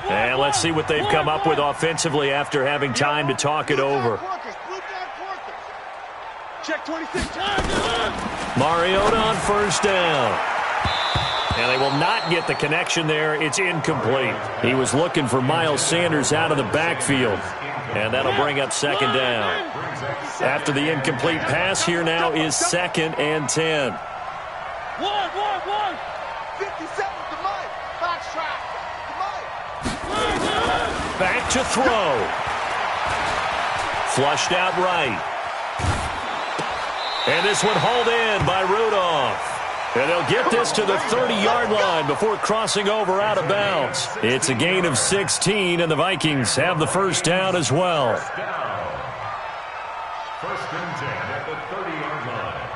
And let's see what they've come up with offensively after having time to talk it over. Check 26. Mariota on 1st down. And they will not get the connection there. It's incomplete. He was looking for Miles Sanders out of the backfield. And that'll bring up second down. After the incomplete pass, here now is 2nd and 10. 57 to Mike. Box track. Back to throw. Flushed out right. And this one hauled in by Rudolph. And they'll get this to the 30-yard line before crossing over out of bounds. It's a gain of 16, and the Vikings have the first down as well. First and 10 at the 30-yard line.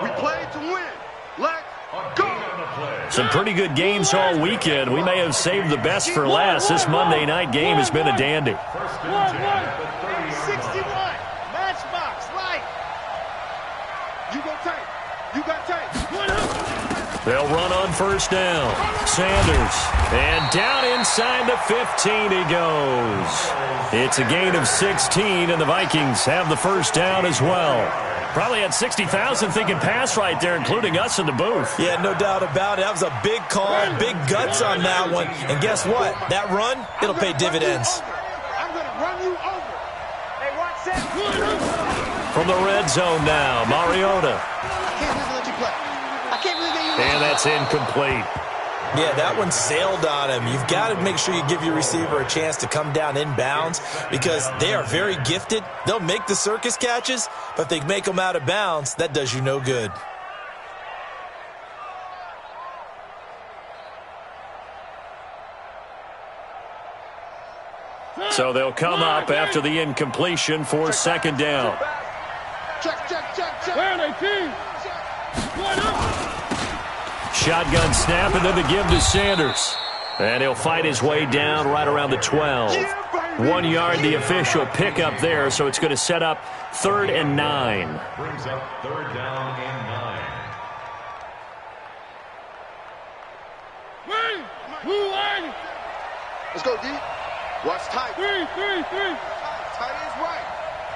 We played to win. Let's go. Some pretty good games all weekend. We may have saved the best for last. This Monday night game has been a dandy. First and 10 at the 61. Matchbox. Light. You go tight. You got tight. They'll run on first down. Sanders. And down inside the 15 he goes. It's a gain of 16, and the Vikings have the first down as well. Probably had 60,000 thinking pass right there, including us in the booth. Yeah, no doubt about it. That was a big call, big guts on that one. And guess what? That run, it'll pay dividends. I'm going to run you over. Hey, watch that. From the red zone now, Mariota. I can't really let you play. I can't really get you. And that's incomplete. Yeah, that one sailed on him. You've got to make sure you give your receiver a chance to come down inbounds because they are very gifted. They'll make the circus catches, but if they make them out of bounds, that does you no good. So they'll come up after the incompletion for second down. Check. Where are they, team? Shotgun snap, and then the give to Sanders. And he'll fight his way down right around the 12. 1 yard, the official pickup there, so it's going to set up 3rd and 9. Brings up 3rd down and 9. Let's go, D. Watch tight. 3. Tight is right.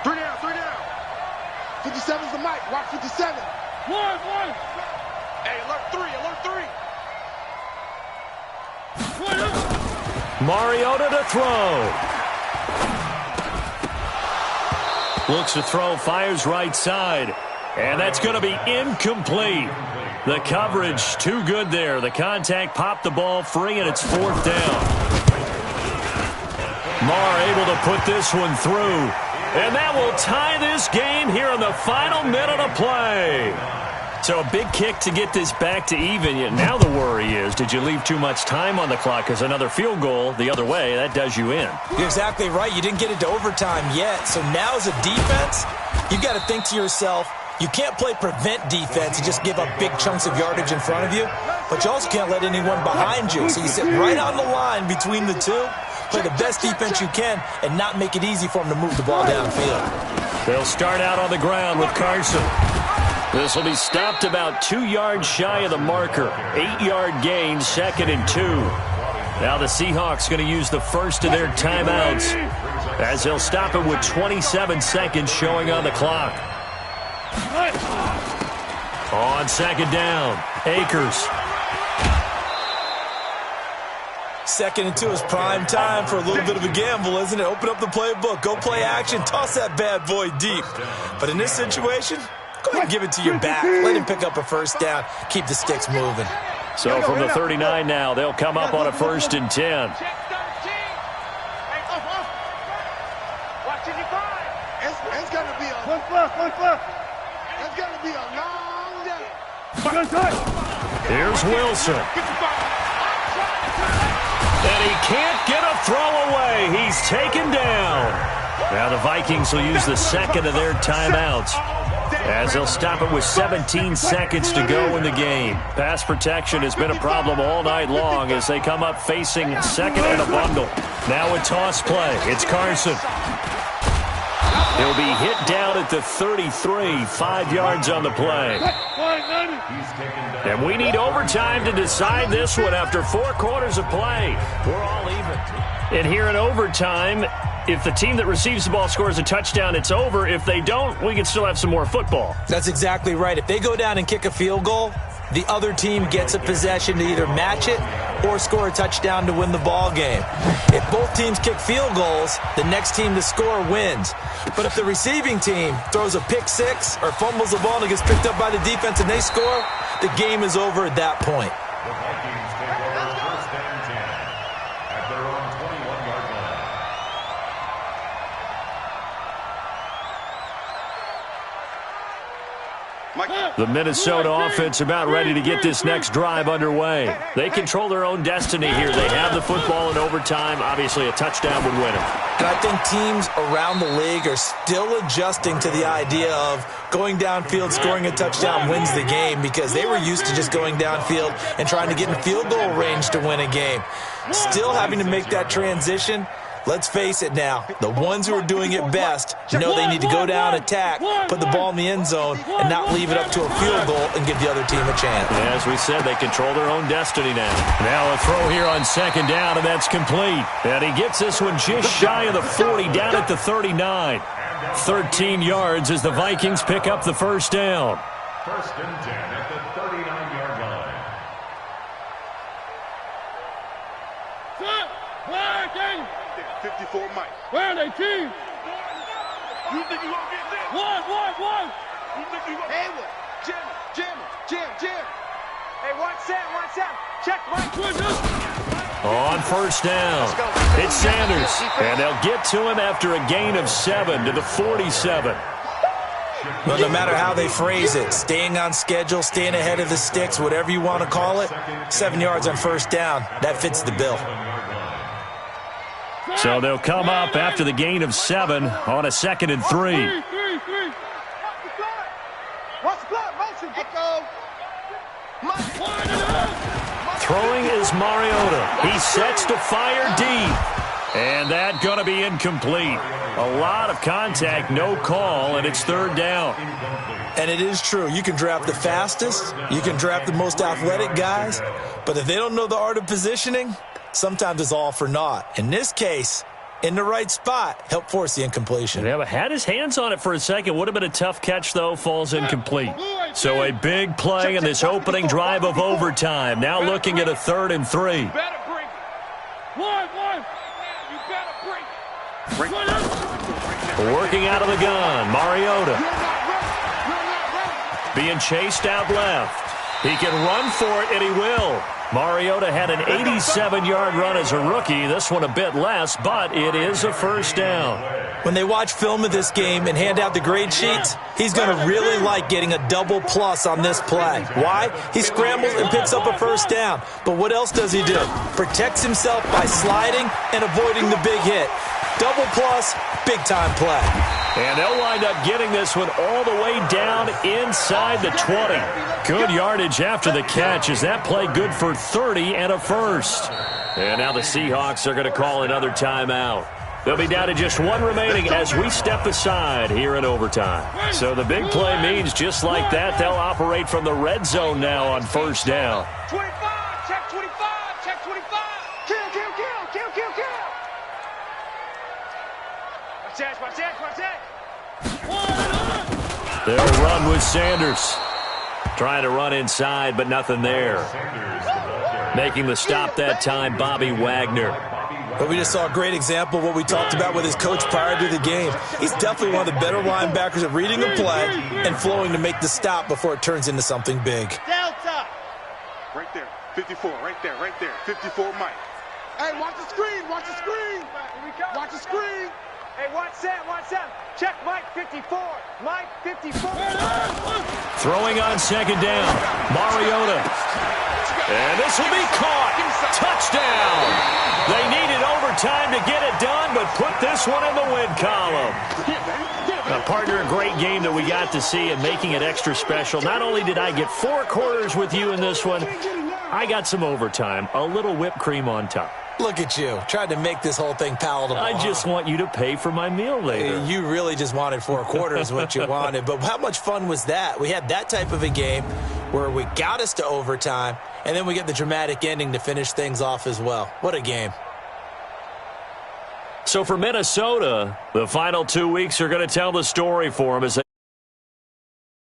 3 down. 57's the mic. Watch 57. 1. Hey, alert 3. Mariota to throw. Looks to throw, fires right side. And that's going to be incomplete. The coverage too good there. The contact popped the ball free, and it's 4th down. Marr able to put this one through. And that will tie this game here in the final minute of play. So a big kick to get this back to even. Yet now the worry is, did you leave too much time on the clock? Because another field goal the other way, that does you in. You're exactly right. You didn't get into overtime yet. So now as a defense, you've got to think to yourself, you can't play prevent defense and just give up big chunks of yardage in front of you. But you also can't let anyone behind you. So you sit right on the line between the two, play the best defense you can, and not make it easy for them to move the ball downfield. They'll start out on the ground with Carson. This will be stopped about 2 yards shy of the marker. 8-yard gain, 2nd and 2. Now the Seahawks going to use the first of their timeouts as they'll stop it with 27 seconds showing on the clock. On second down, Akers. 2nd and 2 is prime time for a little bit of a gamble, isn't it? Open up the playbook, go play action, toss that bad boy deep. But in this situation, go ahead and give it to your back. Let him pick up a first down. Keep the sticks moving. So from the 39 now, they'll come up on a 1st and 10. Check 13. Hey, off. Watching you find. It's going to be a... It's going to be a long day. Here's Wilson. And he can't get a throw away. He's taken down. Now the Vikings will use the second of their timeouts as they'll stop it with 17 seconds to go in the game. Pass protection has been a problem all night long as they come up facing 2nd and a bundle. Now a toss play. It's Carson. He'll be hit down at the 33, 5 yards on the play. And we need overtime to decide this one after 4 quarters of play. We're all even. And here in overtime, If the team that receives the ball scores a touchdown, it's over. If they don't, we can still have some more football. That's exactly right. If they go down and kick a field goal, the other team gets a possession to either match it or score a touchdown to win the ball game. If both teams kick field goals, the next team to score wins. But if the receiving team throws a pick six or fumbles the ball and it gets picked up by the defense and they score, the game is over at that point. The Vikings take over first and 10 at their own 21-yard line. The Minnesota offense about ready to get this next drive underway. They control their own destiny here. They have the football in overtime. Obviously, a touchdown would win it. And I think teams around the league are still adjusting to the idea of going downfield, scoring a touchdown wins the game, because they were used to just going downfield and trying to get in field goal range to win a game. Still having to make that transition. Let's face it now, the ones who are doing it best know they need to go down, attack, put the ball in the end zone, and not leave it up to a field goal and give the other team a chance. As we said, they control their own destiny now. Now a throw here on second down, and that's complete. And he gets this one just shy of the 40, down at the 39. 13 yards as the Vikings pick up the first down. First and 10 at the 39-yard line. Set. Flag game. 54 Mike. Where are they, team? You think you gonna get this? One. You think you gonna... Hey, what? Jim. Hey, one set. Check, Mike. On first down, it's Sanders, and they'll get to him after a gain of 7 to the 47. Well, no matter how they phrase it, staying on schedule, staying ahead of the sticks, whatever you want to call it, 7 yards on first down, that fits the bill. So they'll come up after the gain of 7 on a 2nd and 3. Watch the clock, motion. Echo. Throwing is Mariota. He sets to fire deep. And that going to be incomplete. A lot of contact, no call, and it's third down. And it is true. You can draft the fastest. You can draft the most athletic guys. But if they don't know the art of positioning, sometimes it's all for naught. In this case, in the right spot, help force the incompletion. Yeah, but had his hands on it for a second. Would have been a tough catch, though. Falls incomplete. So a big play in this opening drive of overtime. Now looking at a 3rd and 3. Better bring it. One. You better bring it. Working out of the gun, Mariota. Being chased out left. He can run for it, and he will. Mariota had an 87-yard run as a rookie. This one a bit less, but it is a first down. When they watch film of this game and hand out the grade sheets, he's going to really like getting a double plus on this play. Why? He scrambles and picks up a first down. But what else does he do? Protects himself by sliding and avoiding the big hit. Double plus, big-time play. And they'll wind up getting this one all the way down inside the 20. Good yardage after the catch. Is that play good for 30 and a first? And now the Seahawks are going to call another timeout. They'll be down to just one remaining as we step aside here in overtime. So the big play means just like that, they'll operate from the red zone now on first down. 25, check 25, check 25. Kill. Watch that. They'll run with Sanders. Trying to run inside, but nothing there. Making the stop that time, Bobby Wagner. But we just saw a great example of what we talked about with his coach prior to the game. He's definitely one of the better linebackers at reading a play and flowing to make the stop before it turns into something big. Delta. Right there. 54. Right there. 54 Mike. Hey, watch the screen. Watch the screen. Hey, watch that. Check Mike 54. Mike 54. Throwing on second down. Mariota. And this will be caught. Touchdown. They needed overtime to get it done, but put this one in the win column. Partner, a great game that we got to see and making it extra special. Not only did I get 4 quarters with you in this one, I got some overtime. A little whipped cream on top. Look at you, trying to make this whole thing palatable. I just want you to pay for my meal later. You really just wanted 4 quarters what you wanted. But how much fun was that? We had that type of a game where we got us to overtime, and then we get the dramatic ending to finish things off as well. What a game. So for Minnesota, the final 2 weeks are going to tell the story for them as they